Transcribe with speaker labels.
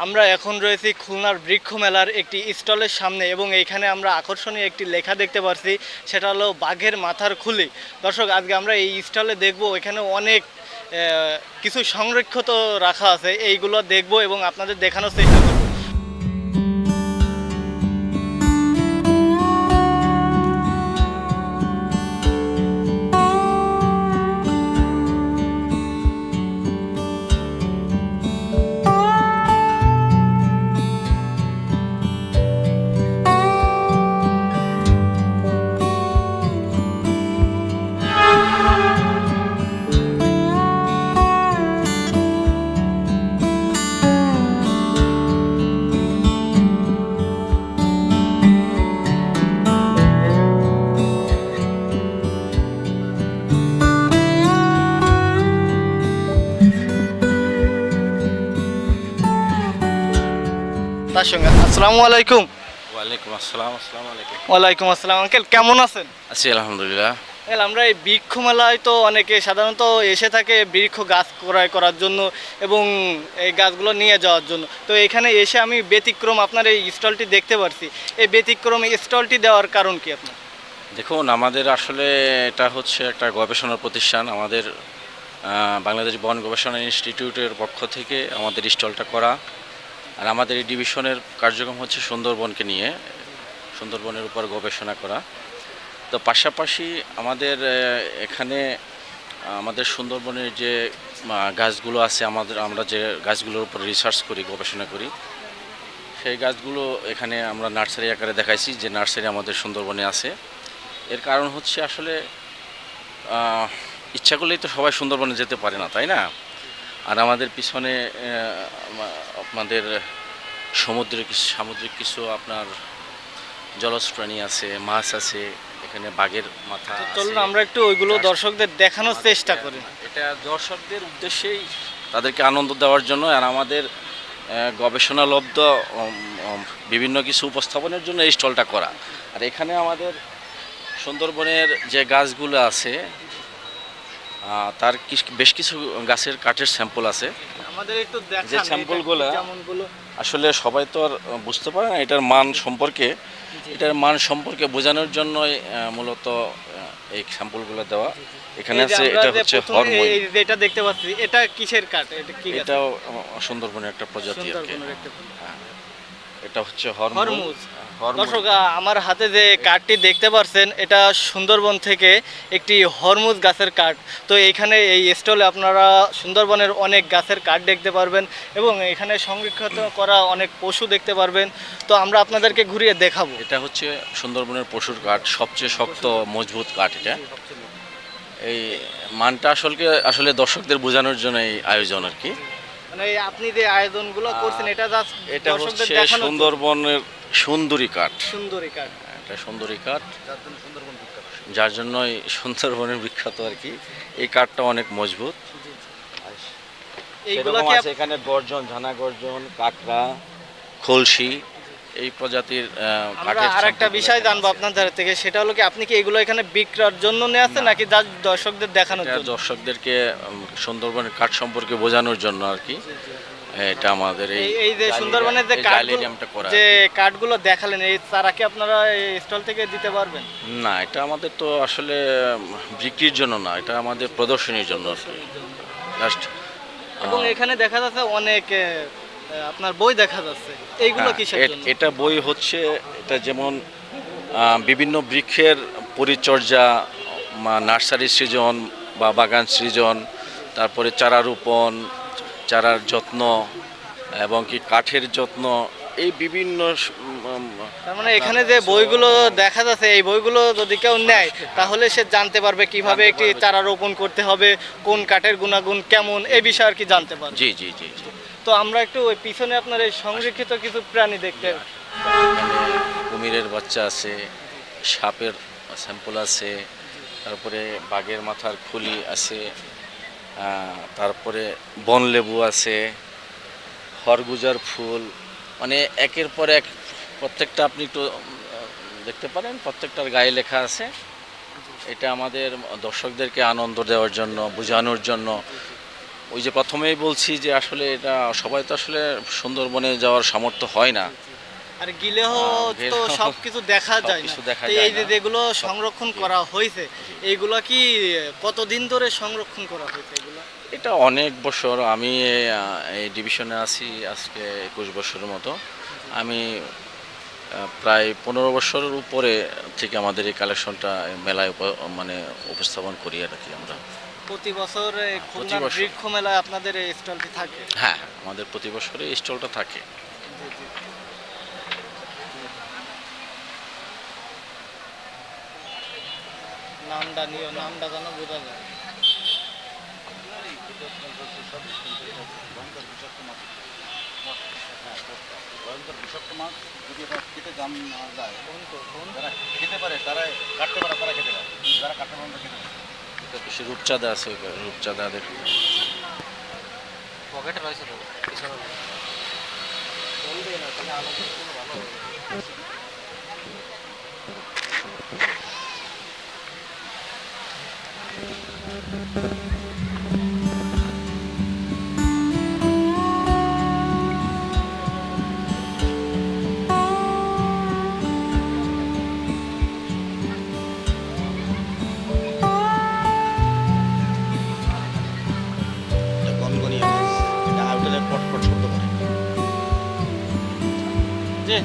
Speaker 1: আমরা এখন রয়েছি খুলনার বৃক্ষ মেলার একটি স্টলের সামনে এবং এইখানে আমরা আকর্ষণীয় একটি লেখা দেখতে পাচ্ছি, সেটা হলো বাঘের মাথার খুলি। দর্শক, আজকে আমরা এই স্টলে দেখব, এখানে অনেক কিছু সংরক্ষিত রাখা আছে, এইগুলো দেখব এবং আপনাদের দেখানোর চেষ্টা করব। তার সঙ্গে আসসালামু আলাইকুম।
Speaker 2: ওয়ালাইকুম আসসালাম। আসসালামু আলাইকুম।
Speaker 1: ওয়ালাইকুম আসসালাম। আঙ্কেল কেমন আছেন?
Speaker 2: আছি আলহামদুলিল্লাহ।
Speaker 1: আমরা এই বৃক্ষ মেলায় তো অনেকে সাধারণত এসে থাকে বৃক্ষ গাছ ক্রয় করার জন্য এবং এই গাছগুলো নিয়ে যাওয়ার জন্য। তো এখানে এসে আমি ব্যতিক্রম আপনার এই স্টলটি দেখতে পারছি। এই ব্যতিক্রম স্টলটি দেওয়ার কারণ কি আপনার?
Speaker 2: দেখুন, আমাদের আসলে এটা হচ্ছে একটা গবেষণা প্রতিষ্ঠান। আমাদের বাংলাদেশ বন গবেষণা ইনস্টিটিউটের পক্ষ থেকে আমাদের স্টলটা করা। আর আমাদের এই ডিভিশনের কার্যক্রম হচ্ছে সুন্দরবনকে নিয়ে, সুন্দরবনের উপর গবেষণা করা। তো পাশাপাশি আমাদের এখানে আমাদের সুন্দরবনের যে গাছগুলো আছে, আমরা যে গাছগুলোর উপর রিসার্চ করি, গবেষণা করি, সেই গাছগুলো এখানে আমরা নার্সারি আকারে দেখাইছি, যে নার্সারি আমাদের সুন্দরবনে আছে। এর কারণ হচ্ছে আসলে ইচ্ছা করলেই তো সবাই সুন্দরবনে যেতে পারে না, তাই না? আর আমাদের পিছনে আপনাদের সামুদ্রিক কিছু আপনার জলজ প্রাণী আছে, মাছ আছে, এখানে বাঘের মাথা।
Speaker 1: চলুন আমরা একটু ওইগুলো দর্শকদের দেখানোর চেষ্টা করি।
Speaker 2: এটা দর্শকদের উদ্দেশ্যেই, তাদেরকে আনন্দ দেওয়ার জন্য, আর আমাদের গবেষণালব্ধ বিভিন্ন কিছু উপস্থাপনের জন্য এই স্টলটা করা। আর এখানে আমাদের সুন্দরবনের যে গাছগুলো আছে তার বেশ কিছু গাছের কাঠের স্যাম্পল আছে।
Speaker 1: আমাদের একটু দেখান
Speaker 2: যে স্যাম্পলগুলো আসলে সবাই তো আর বুঝতে পারে না এটার মান সম্পর্কে বোঝানোর জন্যই মূলত এই স্যাম্পলগুলো দেওয়া। এখানে আছে, এটা হচ্ছে হরমোন।
Speaker 1: এটা দেখতে পাচ্ছি, এটা কিসের কাঠ? এটা কি?
Speaker 2: এটাও সুন্দরবনের একটা প্রজাতি আর কি। এটা হচ্ছে হরমোজ।
Speaker 1: দর্শক, আমার হাতে যে কাঠটি দেখতে পাচ্ছেন, এটা সুন্দরবন থেকে একটি হরমুজ গাছের কাঠ। তো এইখানে এই স্টলে আপনারা সুন্দরবনের অনেক গাছের কাঠ দেখতে পারবেন এবং এখানে সংরক্ষিত করা অনেক পশু দেখতে পারবেন। তো আমরা আপনাদেরকে ঘুরিয়ে দেখাবো।
Speaker 2: এটা হচ্ছে সুন্দরবনের পশুর কাঠ, সবচেয়ে শক্ত মজবুত কাঠ। এটা এই মানটা আসলে দর্শকদের বোঝানোর জন্য এই আয়োজন আর কি।
Speaker 1: মানে আপনি যে আয়োজনগুলো করছেন,
Speaker 2: এটা হচ্ছে সুন্দরবনের সুন্দরী কাঠ। এটা সুন্দরী কাঠ, যার জন্যই সুন্দরবনের বিখ্যাত আর কি। এই কাঠটা অনেক মজবুত। এখানে গর্জন, ঝানা গর্জন, কাঁকড়া, খলসি, এই প্রজাতির কাঠের।
Speaker 1: আর একটা বিষয় জানবো আপনার থেকে, সেটা হলো কি, আপনি কি এগুলো এখানে বিক্রয়ের জন্য নিয়ে আসছেন নাকি দর্শকদের দেখানোর জন্য?
Speaker 2: দর্শকদেরকে সুন্দরবনের কাঠ সম্পর্কে বোঝানোর জন্য আর কি। এটা আমাদের
Speaker 1: এই যে সুন্দরবনের যে কাঠগুলো দেখালেন, এই চারা কি আপনারা এই স্টল থেকে দিতে পারবেন?
Speaker 2: না, এটা আমাদের তো আসলে বিক্রির জন্য না, এটা আমাদের প্রদর্শনীর জন্য।
Speaker 1: এবং এখানে দেখা যাচ্ছে অনেক আপনার বই দেখা যাচ্ছে, এইগুলো কিসের জন্য?
Speaker 2: এটা বই হচ্ছে, এটা যেমন বিভিন্ন বৃক্ষের পরিচর্যা, নার্সারি সৃজন বা বাগান সৃজন, তারপরে চারা রোপণ, চারার যত্ন এবং কি কাঠের যত্ন, এই বিভিন্ন।
Speaker 1: তার মানে এখানে যে বইগুলো দেখা যাচ্ছে, এই বইগুলো যদি কেউ নেয় তাহলে সে জানতে পারবে কিভাবে একটি চারা রোপণ করতে হবে, কোন কাঠের গুণাগুণ কেমন, এই বিষয়ে আর কি জানতে পারবে।
Speaker 2: জি জি জি।
Speaker 1: তো আমরা একটু ওই পিছনে আপনার এই সংরক্ষিত কিছু প্রাণী দেখতে।
Speaker 2: কুমিরের বাচ্চা আছে, সাপের স্যাম্পল আছে, তারপরে বাঘের মাথার খুলি আছে, তারপরে বনলেবু আছে, খরগুজার ফুল, মানে একের পর এক প্রত্যেকটা আপনি একটু দেখতে পারেন, প্রত্যেকটার গায়ে লেখা আছে। এটা আমাদের দর্শকদেরকে আনন্দ দেওয়ার জন্য, বোঝানোর জন্য ওই যে প্রথমেই বলছি যে আসলে এটা সবাই তো আসলে সুন্দরবনে যাওয়ার সামর্থ্য হয় না।
Speaker 1: আর গিলেও তো
Speaker 2: গেলেও
Speaker 1: সবকিছু দেখা যায় না।
Speaker 2: সবকিছু দেখা
Speaker 1: তো
Speaker 2: যায়
Speaker 1: এই যে
Speaker 2: না।
Speaker 1: যেগুলো সংরক্ষণ করা হয়েছে, এইগুলা কি কতদিন ধরে সংরক্ষণ করা হয়েছে এগুলো?
Speaker 2: এটা অনেক বছর, আমি এই ডিভিশনে আছি আজকে 21 বছরের মতো। আমি প্রায় 15 বছরের উপরে থেকে আমাদের এই কালেকশনটা মেলায় মানে উপস্থাপন করি আর কি আমরা।
Speaker 1: প্রতি বছর
Speaker 2: প্রতি
Speaker 1: খুলনার
Speaker 2: বছর।
Speaker 1: বৃক্ষ মেলায় আপনাদের এই স্টলটি থাকে?
Speaker 2: হ্যাঁ, হ্যাঁ, আমাদের প্রতি বছরে এই স্টলটা থাকে।
Speaker 1: জি, জি। নামটা নিও, নামটা যেন বোঝা যায়।
Speaker 3: ভয়ঙ্কর বিষাক্ত মাছ যদি এটা খেতে জান না যায়, যারা খেতে পারে তারা কাটতে পারে, তারা খেতে পারে, যারা কাটতে পারে না খেতে পারে।
Speaker 2: এটা বেশি রূপচাঁদা আছে, রূপচাঁদাদের
Speaker 1: পকেটে রয়েছে তো পিছনে বলবে না, তাহলে আমাদের জন্য ভালো হবে।
Speaker 3: এটা গনগনিয়া মাছ, এটা আউটেলের পটপট শব্দ করে।
Speaker 1: জি